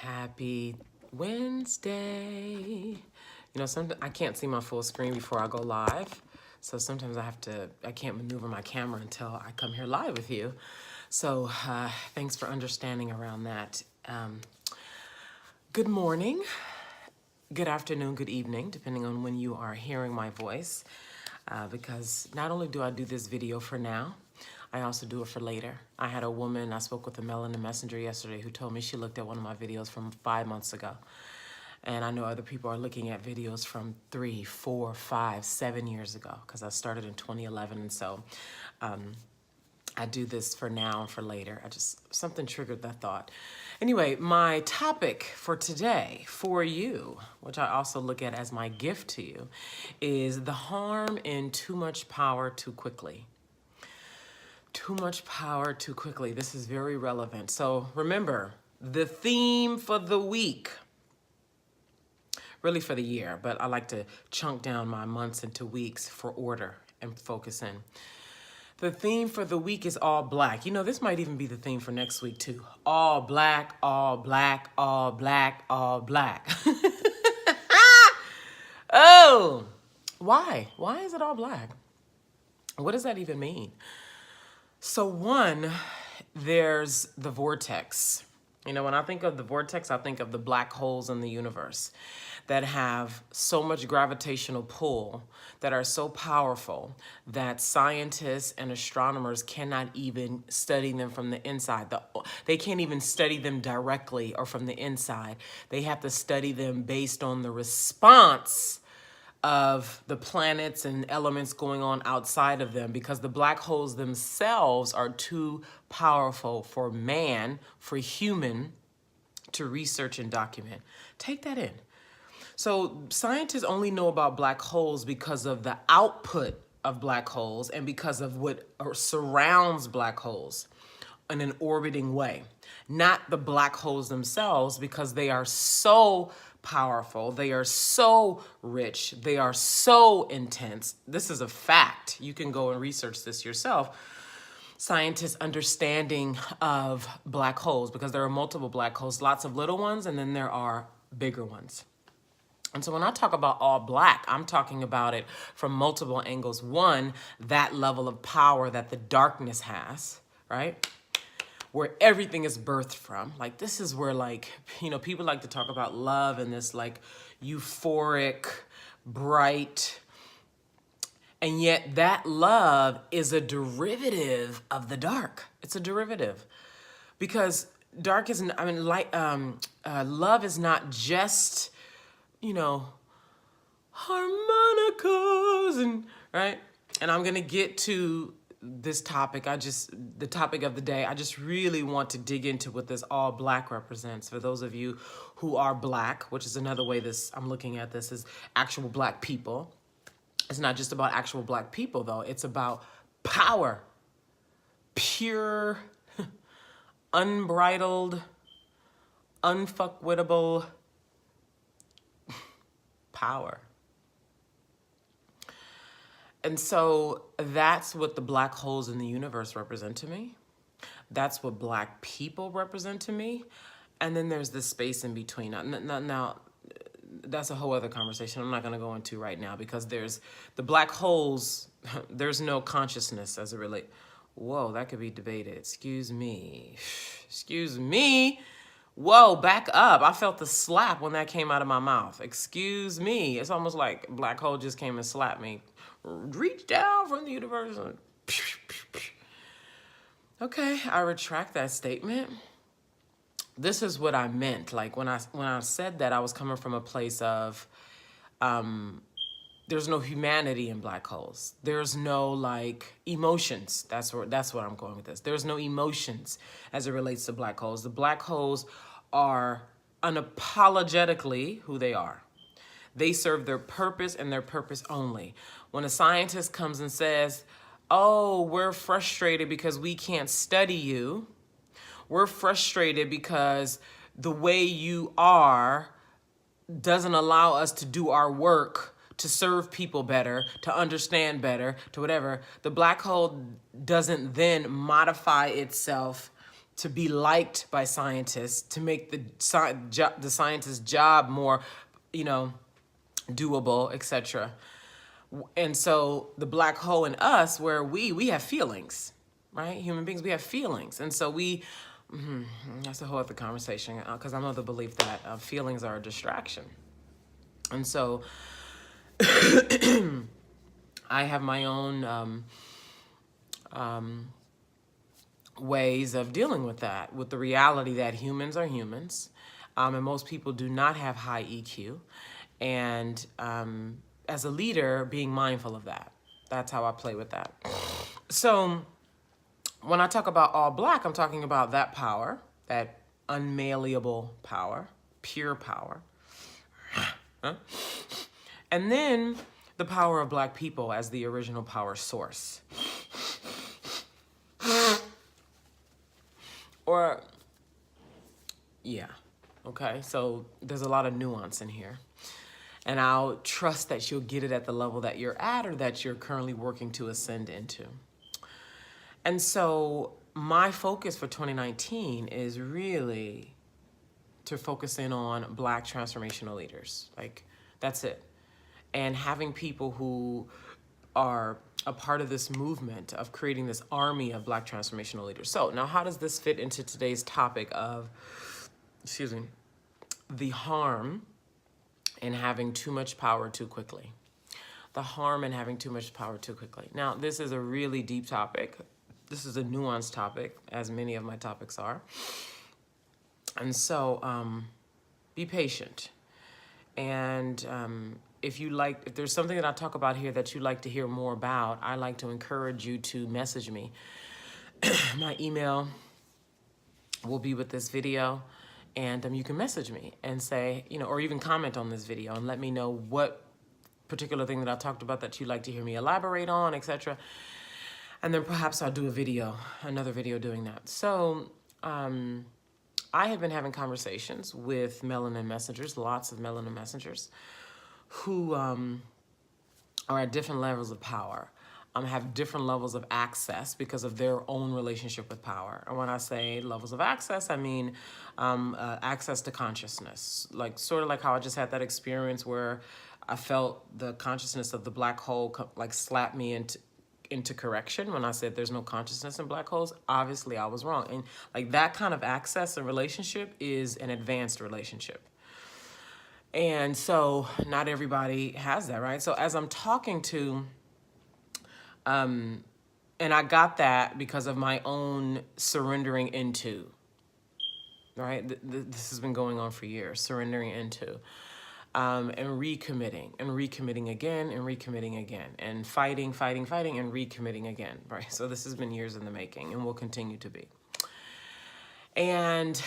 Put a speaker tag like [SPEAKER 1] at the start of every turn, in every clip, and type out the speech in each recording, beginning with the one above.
[SPEAKER 1] Happy Wednesday. Sometimes I can't see my full screen before I go live. So sometimes I can't maneuver my camera until I come here live with you. So thanks for understanding around that. Good morning, good afternoon, good evening, depending on when you are hearing my voice. Because not only do I do this video for now, I also do it for later. I had a woman, I spoke with a Melanin Messenger yesterday who told me she looked at one of my videos from 5 months ago. And I know other people are looking at videos from 3, 4, 5, 7 years ago because I started in 2011. And so I do this for now and for later. Something triggered that thought. Anyway, my topic for today, for you, which I also look at as my gift to you, is the harm in too much power too quickly. Too much power too quickly. This is very relevant. So remember, the theme for the week, really for the year, but I like to chunk down my months into weeks for order and focus in. The theme for the week is all black. This might even be the theme for next week too. All black, all black, all black, all black. Oh, why? Why is it all black? What does that even mean? So one, there's the vortex. When I think of the vortex, I think of the black holes in the universe that have so much gravitational pull, that are so powerful that scientists and astronomers cannot even study them from the inside. They can't even study them directly or from the inside. They have to study them based on the response of the planets and elements going on outside of them, because the black holes themselves are too powerful for man, for human, to research and document. Take that in. So scientists only know about black holes because of the output of black holes and because of what surrounds black holes in an orbiting way, not the black holes themselves, because they are so powerful, they are so rich, they are so intense. This is a fact. You can go and research this yourself. Scientists' understanding of black holes, because there are multiple black holes, lots of little ones, and then there are bigger ones. And so when I talk about all black, I'm talking about it from multiple angles. One, that level of power that the darkness has, right? Where everything is birthed from. Like, this is where, people like to talk about love and this euphoric, bright, and yet that love is a derivative of the dark. It's a derivative, because dark isn't, love is not just, harmonicas and, right? And I'm going to get to this topic. The topic of the day, I just really want to dig into what this all black represents. For those of you who are black, which is another way I'm looking at this, is actual black people. It's not just about actual black people, though. It's about power. Pure, unbridled, unfuckwittable power. And so that's what the black holes in the universe represent to me. That's what black people represent to me. And then there's this space in between. Now, that's a whole other conversation I'm not going to go into right now, because there's the black holes. There's no consciousness as it relates. Whoa, that could be debated. Excuse me. Excuse me. Whoa, back up. I felt the slap when that came out of my mouth. Excuse me. It's almost like a black hole just came and slapped me. Reach down from the universe. And okay, I retract that statement. This is what I meant. Like, when I said that, I was coming from a place of there's no humanity in black holes. There's no emotions. That's what I'm going with this. There's no emotions as it relates to black holes. The black holes are unapologetically who they are. They serve their purpose and their purpose only. When a scientist comes and says, oh, we're frustrated because we can't study you. We're frustrated because the way you are doesn't allow us to do our work, to serve people better, to understand better, to whatever. The black hole doesn't then modify itself to be liked by scientists, to make the scientist's job more, doable, etc. And so the black hole in us, where we have feelings, right? Human beings, we have feelings. And so that's a whole other conversation, because I'm of the belief that feelings are a distraction. And so I have my own ways of dealing with that, with the reality that humans are humans, and most people do not have high EQ. And as a leader, being mindful of that. That's how I play with that. So when I talk about all black, I'm talking about that power, that unmalleable power, pure power. And then the power of black people as the original power source. Or, yeah, okay, so there's a lot of nuance in here. And I'll trust that you'll get it at the level that you're at or that you're currently working to ascend into. And so my focus for 2019 is really to focus in on black transformational leaders. Like, that's it. And having people who are a part of this movement of creating this army of black transformational leaders. So now how does this fit into today's topic of, the harm in having too much power too quickly? The harm in having too much power too quickly. Now, this is a really deep topic. This is a nuanced topic, as many of my topics are. And so be patient. And if there's something that I talk about here that you'd like to hear more about, I like to encourage you to message me. My email will be with this video, and you can message me and say, or even comment on this video and let me know what particular thing that I talked about that you'd like to hear me elaborate on, etc. And then perhaps I'll do another video doing that. So I have been having conversations with melanin messengers, lots of melanin messengers, who are at different levels of power, have different levels of access because of their own relationship with power. And when I say levels of access, I mean access to consciousness, sort of like how I just had that experience where I felt the consciousness of the black hole slap me into correction when I said there's no consciousness in black holes. Obviously, I was wrong. And that kind of access and relationship is an advanced relationship. And so not everybody has that, right? So as I'm talking to, and I got that because of my own surrendering into, right? This has been going on for years, surrendering into, and recommitting again, and recommitting again, and fighting, and recommitting again, right? So this has been years in the making and will continue to be. And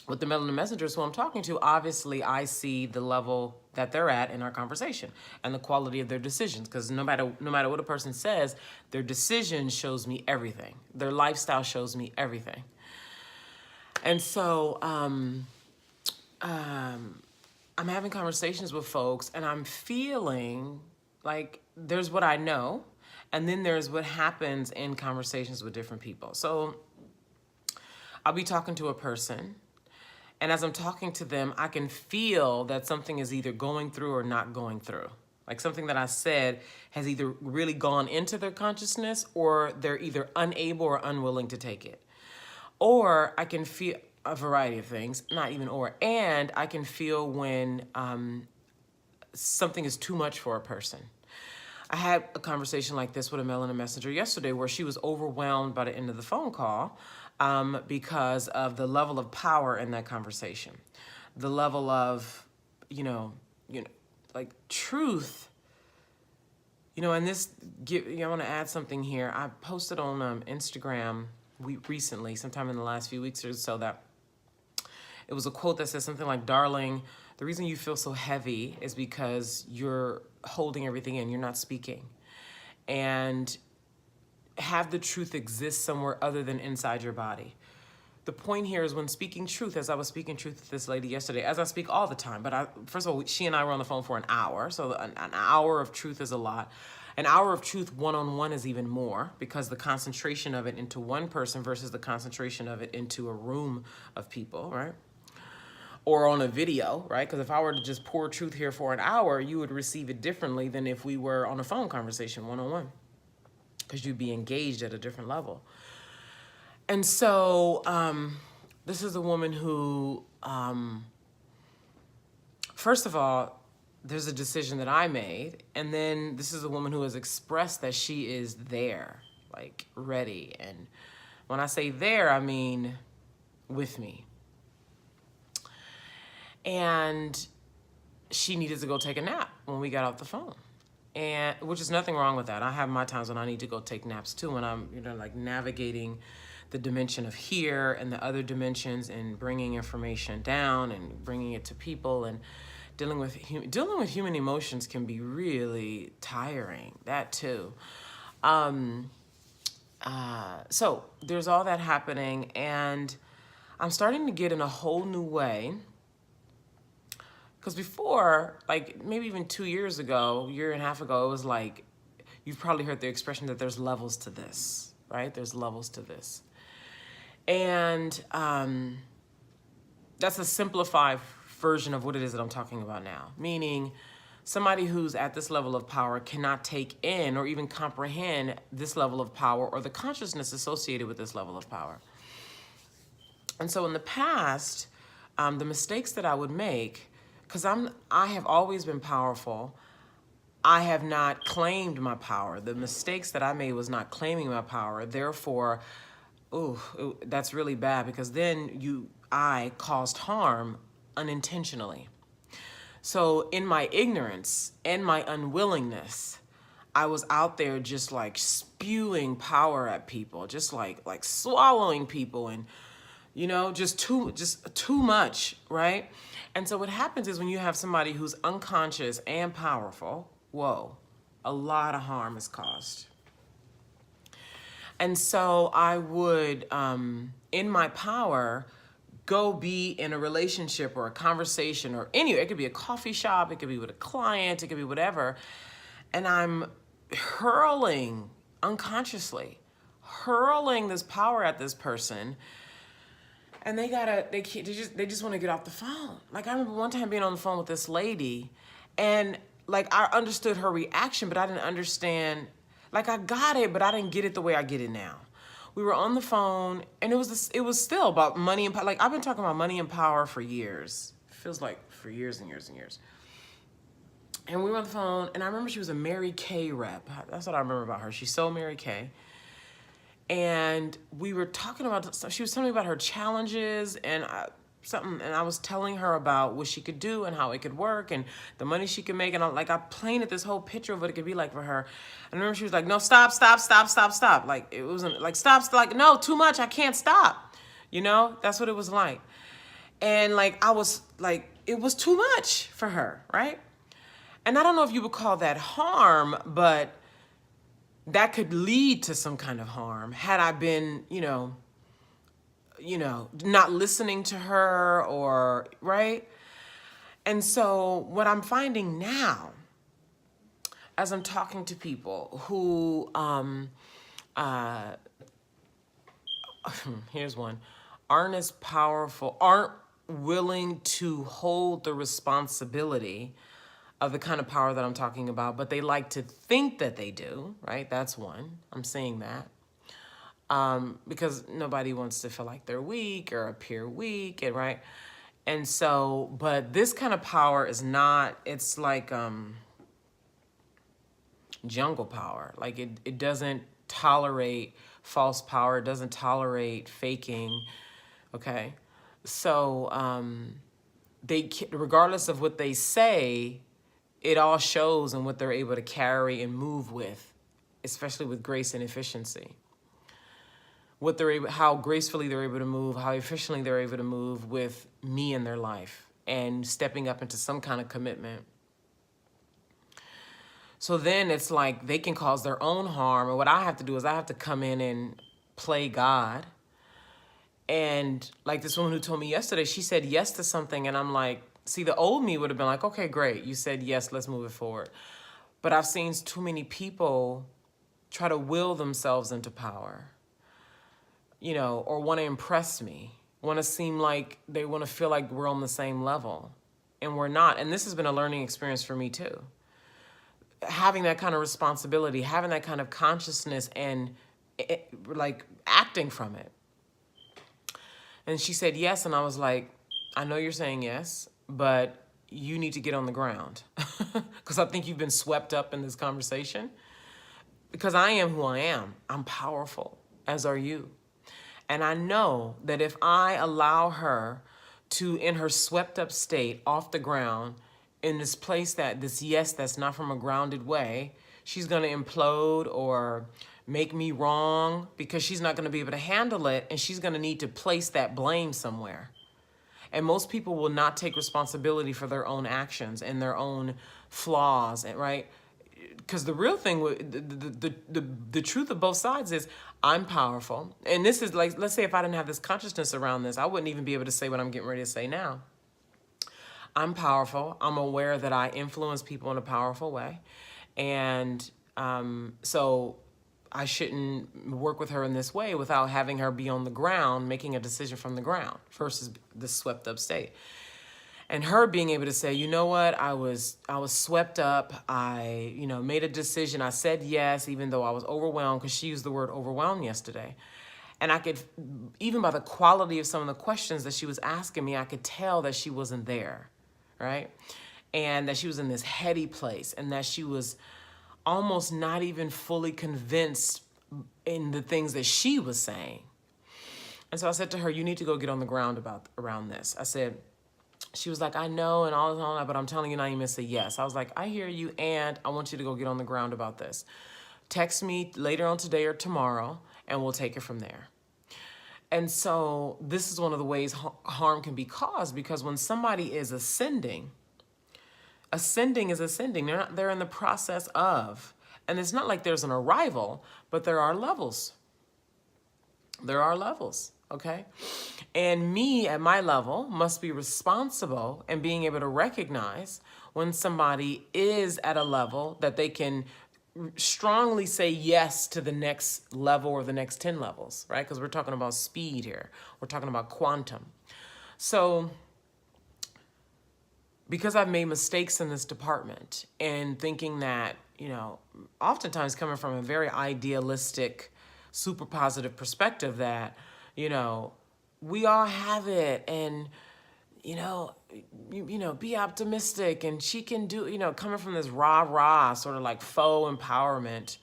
[SPEAKER 1] with the melanin messengers who I'm talking to, obviously I see the level that they're at in our conversation and the quality of their decisions, because no matter what a person says, their decision shows me everything. Their lifestyle shows me everything. And so I'm having conversations with folks, and I'm feeling like there's what I know, and then there's what happens in conversations with different people. So I'll be talking to a person, and as I'm talking to them, I can feel that something is either going through or not going through. Like something that I said has either really gone into their consciousness, or they're either unable or unwilling to take it. Or I can feel a variety of things, not even or, and I can feel when something is too much for a person. I had a conversation like this with a melanin messenger yesterday where she was overwhelmed by the end of the phone call because of the level of power in that conversation. The level of, truth. And this, I want to add something here. I posted on Instagram recently, sometime in the last few weeks or so, that it was a quote that says something like, "Darling, the reason you feel so heavy is because you're holding everything in, you're not speaking. And have the truth exist somewhere other than inside your body." The point here is when speaking truth, as I was speaking truth to this lady yesterday, as I speak all the time, but first of all, she and I were on the phone for an hour, so an hour of truth is a lot. An hour of truth one-on-one is even more, because the concentration of it into one person versus the concentration of it into a room of people, right? Or on a video, right? Because if I were to just pour truth here for an hour, you would receive it differently than if we were on a phone conversation one-on-one, because you'd be engaged at a different level. And so this is a woman who, first of all, there's a decision that I made. And then this is a woman who has expressed that she is there, like ready. And when I say there, I mean with me. And she needed to go take a nap when we got off the phone. And which is nothing wrong with that. I have my times when I need to go take naps too, when I'm, like navigating the dimension of here and the other dimensions and bringing information down and bringing it to people, and dealing with human emotions can be really tiring. That too. So there's all that happening, and I'm starting to get in a whole new way. Because before, like maybe even 2 years ago, year and a half ago, it was like, you've probably heard the expression that there's levels to this, right? There's levels to this. And that's a simplified version of what it is that I'm talking about now. Meaning, somebody who's at this level of power cannot take in or even comprehend this level of power or the consciousness associated with this level of power. And so in the past, the mistakes that I would make, because I have always been powerful, I have not claimed my power. The mistakes that I made was not claiming my power. Therefore, that's really bad, because then I caused harm unintentionally. So in my ignorance and my unwillingness, I was out there just like spewing power at people, just like swallowing people, and just too much, right? And so what happens is when you have somebody who's unconscious and powerful, whoa, a lot of harm is caused. And so I would, in my power, go be in a relationship or a conversation or anywhere. It could be a coffee shop, it could be with a client, it could be whatever. And I'm unconsciously hurling this power at this person. And they just want to get off the phone. Like I remember one time being on the phone with this lady, and like I understood her reaction, but I didn't understand. Like I got it, but I didn't get it the way I get it now. We were on the phone, and it was still about money and power. Like I've been talking about money and power for years. It feels like for years and years and years. And we were on the phone, and I remember she was a Mary Kay rep. That's what I remember about her. She sold Mary Kay. And we were talking about, she was telling me about her challenges and I was telling her about what she could do and how it could work and the money she could make. And I painted this whole picture of what it could be like for her. And I remember she was like, no, stop. Like, it wasn't like, stop, like, no, too much. I can't stop. That's what it was like. And like, I was like, it was too much for her, right? And I don't know if you would call that harm, but that could lead to some kind of harm had I been, not listening to her, or, right? And so what I'm finding now, as I'm talking to people who, here's one, aren't as powerful, aren't willing to hold the responsibility of the kind of power that I'm talking about, but they like to think that they do, right? That's one. I'm saying that. Because nobody wants to feel like they're weak or appear weak, and right? And so, but this kind of power is not, it's like jungle power. Like it doesn't tolerate false power. It doesn't tolerate faking, okay? So regardless of what they say, it all shows in what they're able to carry and move with, especially with grace and efficiency. How gracefully they're able to move, how efficiently they're able to move with me in their life and stepping up into some kind of commitment. So then it's like they can cause their own harm. And what I have to do is I have to come in and play God. And like this woman who told me yesterday, she said yes to something. And I'm like, see, the old me would have been like, okay, great. You said yes, let's move it forward. But I've seen too many people try to will themselves into power, or want to impress me, want to seem like they want to feel like we're on the same level. And we're not. And this has been a learning experience for me too. Having that kind of responsibility, having that kind of consciousness and like acting from it. And she said yes. And I was like, I know you're saying yes, but you need to get on the ground. Because I think you've been swept up in this conversation. Because I am who I am. I'm powerful, as are you. And I know that if I allow her to, in her swept up state, off the ground, in this place this yes that's not from a grounded way, she's going to implode or make me wrong because she's not going to be able to handle it, and she's going to need to place that blame somewhere. And most people will not take responsibility for their own actions and their own flaws, right? Because the real thing, the truth of both sides is I'm powerful. And this is like, let's say if I didn't have this consciousness around this, I wouldn't even be able to say what I'm getting ready to say now. I'm powerful. I'm aware that I influence people in a powerful way. And so I shouldn't work with her in this way without having her be on the ground, making a decision from the ground versus the swept up state. And her being able to say, you know what, I was swept up. I, made a decision. I said yes, even though I was overwhelmed, because she used the word overwhelmed yesterday. And I could, even by the quality of some of the questions that she was asking me, I could tell that she wasn't there, right? And that she was in this heady place, and that she was almost not even fully convinced in the things that she was saying. And so I said to her, you need to go get on the ground around this. I said, she was like, I know, and all that, but I'm telling you, Naima, say yes. I was like, I hear you, and I want you to go get on the ground about this. Text me later on today or tomorrow, and we'll take it from there. And so this is one of the ways harm can be caused, because when somebody is ascending is ascending. They're in the process of, and it's not like there's an arrival, but there are levels. There are levels. Okay. And me at my level must be responsible and being able to recognize when somebody is at a level that they can strongly say yes to the next level or the next 10 levels, right? Because we're talking about speed here. We're talking about quantum. So because I've made mistakes in this department and thinking that, oftentimes coming from a very idealistic, super positive perspective that, we all have it, and, be optimistic, and she can do, coming from this rah-rah sort of like faux empowerment.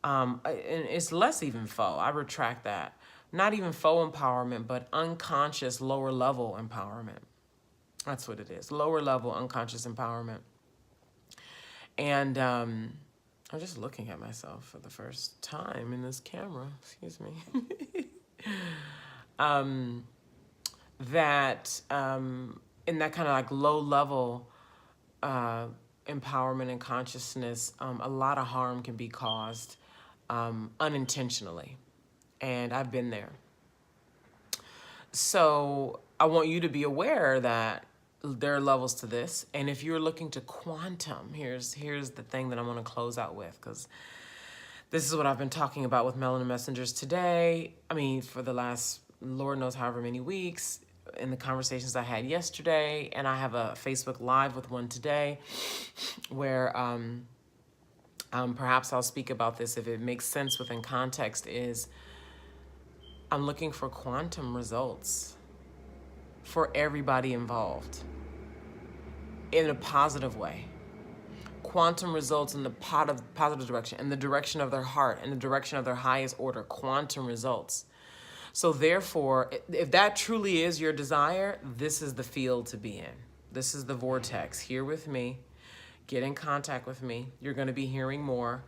[SPEAKER 1] And it's less even faux. I retract that. Not even faux empowerment, but unconscious lower level empowerment. That's what it is. Lower level unconscious empowerment. And I'm just looking at myself for the first time in this camera. Excuse me. That in that kind of like low level empowerment and consciousness, a lot of harm can be caused unintentionally. And I've been there. So I want you to be aware that there are levels to this. And if you're looking to quantum, here's the thing that I want to close out with, because this is what I've been talking about with Melanin Messengers today. I mean, for the last, Lord knows however many weeks, in the conversations I had yesterday. And I have a Facebook Live with one today where perhaps I'll speak about this if it makes sense within context, is I'm looking for quantum results for everybody involved in a positive way. Quantum results in the positive direction, in the direction of their heart, in the direction of their highest order, quantum results. So therefore, if that truly is your desire, this is the field to be in. This is the vortex. Here with me. Get in contact with me. You're going to be hearing more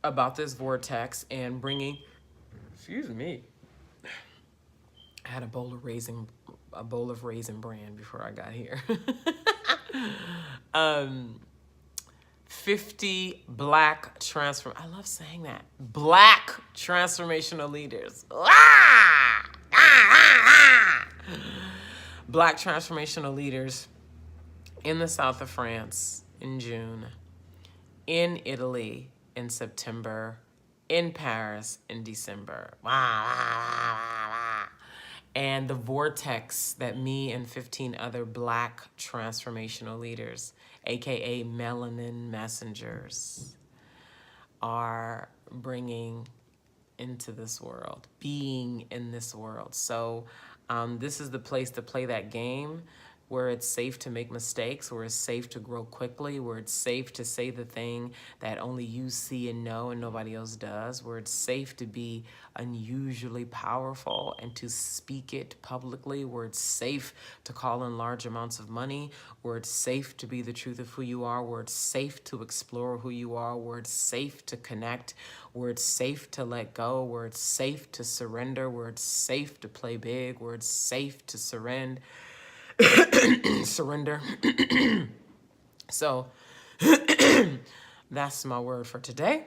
[SPEAKER 1] about this vortex and bringing, excuse me, I had a bowl of raisin bran before I got here. 50 black I love saying that. Black transformational leaders. Black transformational leaders in the south of France in June. in Italy in September, in Paris in December. And the vortex that me and 15 other Black transformational leaders, AKA melanin messengers, are bringing into this world, being in this world. So this is the place to play that game where it's safe to make mistakes, where it's safe to grow quickly, where it's safe to say the thing that only you see and know and nobody else does, where it's safe to be unusually powerful and to speak it publicly, where it's safe to call in large amounts of money, where it's safe to be the truth of who you are, where it's safe to explore who you are, where it's safe to connect, where it's safe to let go, where it's safe to surrender, where it's safe to play big, where it's safe to surrender. Surrender. So that's my word for today.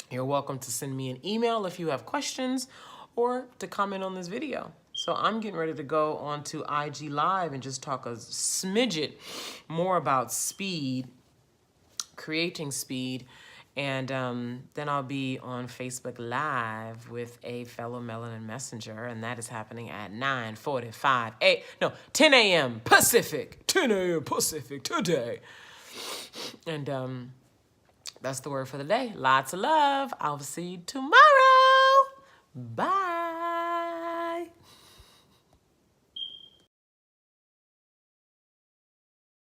[SPEAKER 1] You're welcome to send me an email if you have questions or to comment on this video. So I'm getting ready to go on to IG Live and just talk a smidget more about speed, creating speed. And then I'll be on Facebook Live with a fellow Melanin Messenger, and that is happening at 10 a.m. Pacific. 10 a.m. Pacific today. And that's the word for the day. Lots of love. I'll see you tomorrow. Bye.